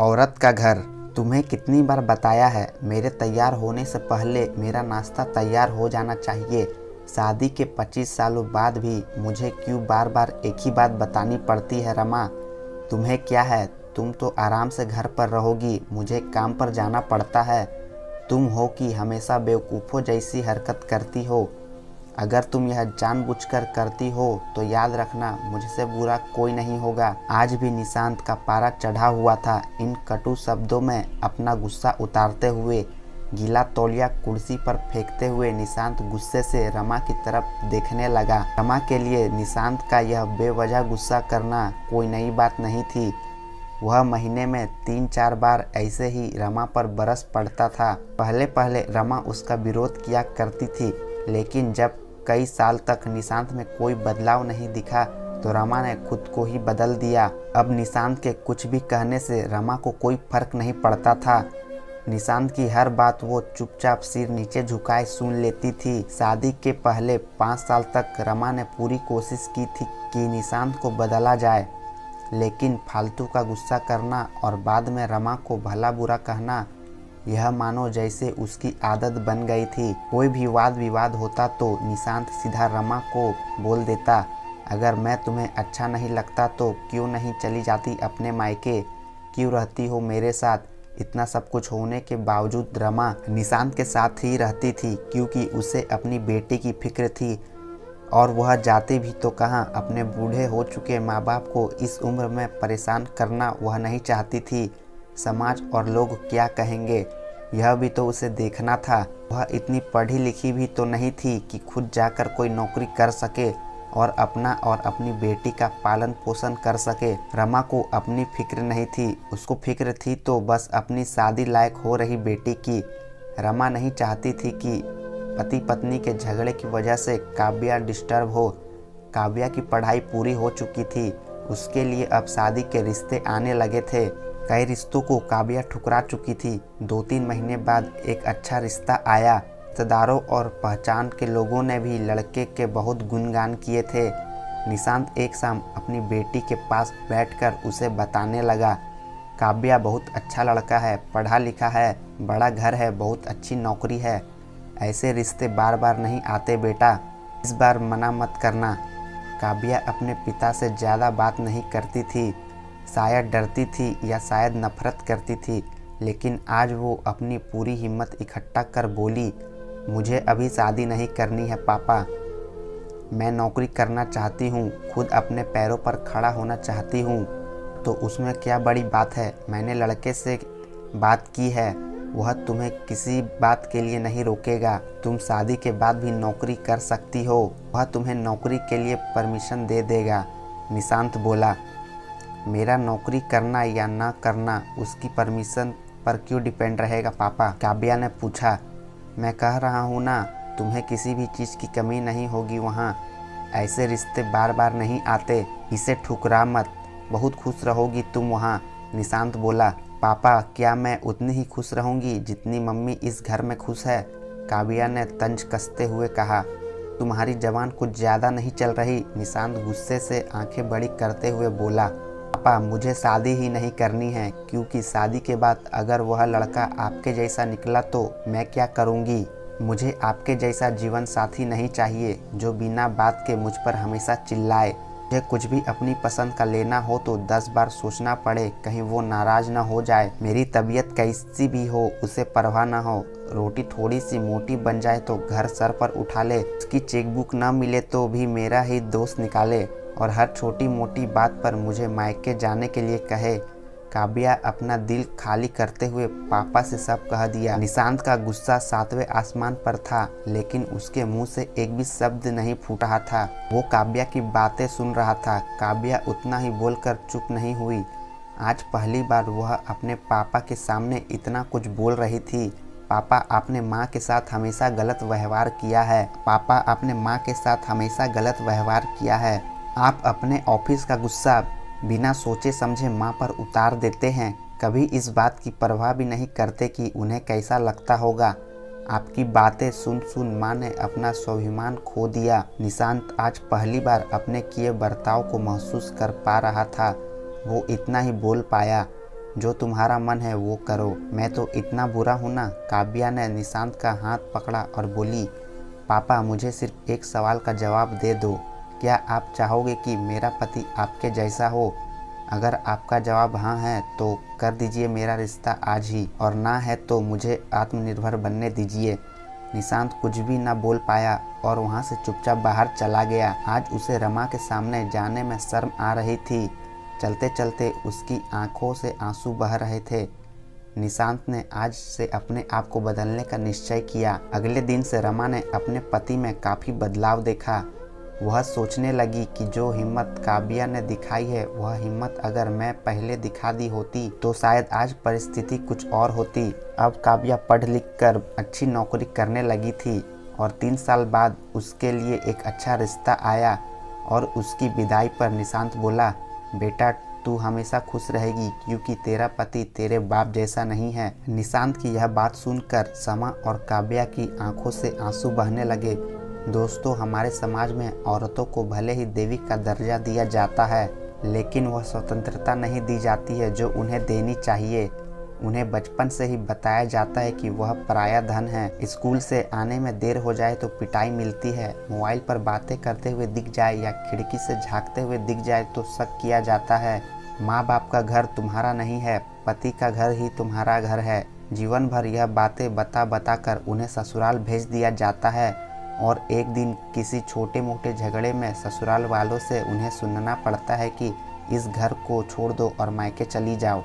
औरत का घर। तुम्हें कितनी बार बताया है, मेरे तैयार होने से पहले मेरा नाश्ता तैयार हो जाना चाहिए। शादी के 25 सालों बाद भी मुझे क्यों बार बार एक ही बात बतानी पड़ती है रमा? तुम्हें क्या है, तुम तो आराम से घर पर रहोगी, मुझे काम पर जाना पड़ता है। तुम हो कि हमेशा बेवकूफ़ों जैसी हरकत करती हो। अगर तुम यह जानबूझकर करती हो तो याद रखना, मुझसे बुरा कोई नहीं होगा। आज भी निशांत का पारा चढ़ा हुआ था। इन कटु शब्दों में अपना गुस्सा उतारते हुए, गीला तौलिया कुर्सी पर फेंकते हुए निशांत गुस्से से रमा की तरफ देखने लगा। रमा के लिए निशांत का यह बेवजह गुस्सा करना कोई नई बात नहीं थी। वह महीने में 3-4 बार ऐसे ही रमा पर बरस पड़ता था। पहले पहले रमा उसका विरोध किया करती थी, लेकिन जब कई साल तक निशांत में कोई बदलाव नहीं दिखा तो रमा ने खुद को ही बदल दिया। अब निशांत के कुछ भी कहने से रमा को कोई फर्क नहीं पड़ता था। निशांत की हर बात वो चुपचाप सिर नीचे झुकाए सुन लेती थी। शादी के पहले 5 साल तक रमा ने पूरी कोशिश की थी कि निशांत को बदला जाए, लेकिन फालतू का गुस्सा करना और बाद में रमा को भला बुरा कहना, यह मानो जैसे उसकी आदत बन गई थी। कोई भी वाद विवाद होता तो निशांत सीधा रमा को बोल देता, अगर मैं तुम्हें अच्छा नहीं लगता तो क्यों नहीं चली जाती अपने मायके, क्यों रहती हो मेरे साथ? इतना सब कुछ होने के बावजूद रमा निशांत के साथ ही रहती थी, क्योंकि उसे अपनी बेटी की फिक्र थी। और वह जाती भी तो कहाँ, अपने बूढ़े हो चुके माँ बाप को इस उम्र में परेशान करना वह नहीं चाहती थी। समाज और लोग क्या कहेंगे, यह भी तो उसे देखना था। वह इतनी पढ़ी लिखी भी तो नहीं थी कि खुद जाकर कोई नौकरी कर सके और अपना और अपनी बेटी का पालन पोषण कर सके। रमा को अपनी फिक्र नहीं थी, उसको फिक्र थी तो बस अपनी शादी लायक हो रही बेटी की। रमा नहीं चाहती थी कि पति पत्नी के झगड़े की वजह से काव्या डिस्टर्ब हो। काव्या की पढ़ाई पूरी हो चुकी थी, उसके लिए अब शादी के रिश्ते आने लगे थे। कई रिश्तों को काव्या ठुकरा चुकी थी। 2-3 महीने बाद एक अच्छा रिश्ता आया। रिश्तेदारों और पहचान के लोगों ने भी लड़के के बहुत गुणगान किए थे। निशांत एक शाम अपनी बेटी के पास बैठकर उसे बताने लगा, काव्या बहुत अच्छा लड़का है, पढ़ा लिखा है, बड़ा घर है, बहुत अच्छी नौकरी है। ऐसे रिश्ते बार बार नहीं आते बेटा, इस बार मना मत करना। काव्या अपने पिता से ज़्यादा बात नहीं करती थी, शायद डरती थी या शायद नफरत करती थी, लेकिन आज वो अपनी पूरी हिम्मत इकट्ठा कर बोली, मुझे अभी शादी नहीं करनी है पापा, मैं नौकरी करना चाहती हूँ, खुद अपने पैरों पर खड़ा होना चाहती हूँ। तो उसमें क्या बड़ी बात है? मैंने लड़के से बात की है, वह तुम्हें किसी बात के लिए नहीं रोकेगा। तुम शादी के बाद भी नौकरी कर सकती हो, वह तुम्हें नौकरी के लिए परमिशन दे देगा। निशांत बोला, मेरा नौकरी करना या ना करना उसकी परमिशन पर क्यों डिपेंड रहेगा पापा? काव्या ने पूछा। मैं कह रहा हूँ ना, तुम्हें किसी भी चीज़ की कमी नहीं होगी वहाँ। ऐसे रिश्ते बार बार नहीं आते, इसे ठुकरा मत, बहुत खुश रहोगी तुम वहाँ। निशांत बोला, पापा क्या मैं उतनी ही खुश रहूँगी जितनी मम्मी इस घर में खुश है? काव्या ने तंज कसते हुए कहा। तुम्हारी जबान कुछ ज़्यादा नहीं चल रही? निशांत गुस्से से आंखें बड़ी करते हुए बोला, पापा मुझे शादी ही नहीं करनी है, क्योंकि शादी के बाद अगर वह लड़का आपके जैसा निकला तो मैं क्या करूँगी? मुझे आपके जैसा जीवन साथी नहीं चाहिए जो बिना बात के मुझ पर हमेशा चिल्लाए। मुझे कुछ भी अपनी पसंद का लेना हो तो 10 बार सोचना पड़े, कहीं वो नाराज न हो जाए। मेरी तबीयत कैसी भी हो उसे परवाह न हो। रोटी थोड़ी सी मोटी बन जाए तो घर सर पर उठा ले, उसकी चेकबुक न मिले तो भी मेरा ही दोस्त निकाले, और हर छोटी मोटी बात पर मुझे मायके जाने के लिए कहे। काव्या अपना दिल खाली करते हुए पापा से सब कह दिया। निशांत का गुस्सा 7वें आसमान पर था, लेकिन उसके मुंह से एक भी शब्द नहीं फूट रहा था। वो काव्या की बातें सुन रहा था। काव्या उतना ही बोलकर चुप नहीं हुई। आज पहली बार वह अपने पापा के सामने इतना कुछ बोल रही थी। पापा आपने माँ के साथ हमेशा गलत व्यवहार किया है। पापा आपने माँ के साथ हमेशा गलत व्यवहार किया है। आप अपने ऑफिस का गुस्सा बिना सोचे समझे माँ पर उतार देते हैं, कभी इस बात की परवाह भी नहीं करते कि उन्हें कैसा लगता होगा। आपकी बातें सुन सुन माँ ने अपना स्वाभिमान खो दिया। निशांत आज पहली बार अपने किए बर्ताव को महसूस कर पा रहा था। वो इतना ही बोल पाया, जो तुम्हारा मन है वो करो। मैं तो इतना बुरा हूँ ना। काव्या ने निशांत का हाथ पकड़ा और बोली, पापा मुझे सिर्फ एक सवाल का जवाब दे दो। क्या आप चाहोगे कि मेरा पति आपके जैसा हो? अगर आपका जवाब हाँ है तो कर दीजिए मेरा रिश्ता आज ही, और ना है तो मुझे आत्मनिर्भर बनने दीजिए। निशांत कुछ भी न बोल पाया और वहाँ से चुपचाप बाहर चला गया। आज उसे रमा के सामने जाने में शर्म आ रही थी। चलते चलते उसकी आंखों से आंसू बह रहे थे। निशांत ने आज से अपने आप को बदलने का निश्चय किया। अगले दिन से रमा ने अपने पति में काफ़ी बदलाव देखा। वह सोचने लगी कि जो हिम्मत काव्या ने दिखाई है, वह हिम्मत अगर मैं पहले दिखा दी होती तो शायद आज परिस्थिति कुछ और होती। अब काव्या पढ़ लिख कर अच्छी नौकरी करने लगी थी और 3 साल बाद उसके लिए एक अच्छा रिश्ता आया। और उसकी विदाई पर निशांत बोला, बेटा तू हमेशा खुश रहेगी क्योंकि तेरा पति तेरे बाप जैसा नहीं है। निशांत की यह बात सुनकर समा और काव्या की आंखों से आंसू बहने लगे। दोस्तों, हमारे समाज में औरतों को भले ही देवी का दर्जा दिया जाता है, लेकिन वह स्वतंत्रता नहीं दी जाती है जो उन्हें देनी चाहिए। उन्हें बचपन से ही बताया जाता है कि वह पराया धन है। स्कूल से आने में देर हो जाए तो पिटाई मिलती है। मोबाइल पर बातें करते हुए दिख जाए या खिड़की से झांकते हुए दिख जाए तो शक किया जाता है। माँ बाप का घर तुम्हारा नहीं है, पति का घर ही तुम्हारा घर है। जीवन भर यह बातें बता बता कर उन्हें ससुराल भेज दिया जाता है और एक दिन किसी छोटे मोटे झगड़े में ससुराल वालों से उन्हें सुनना पड़ता है कि इस घर को छोड़ दो और मायके चली जाओ।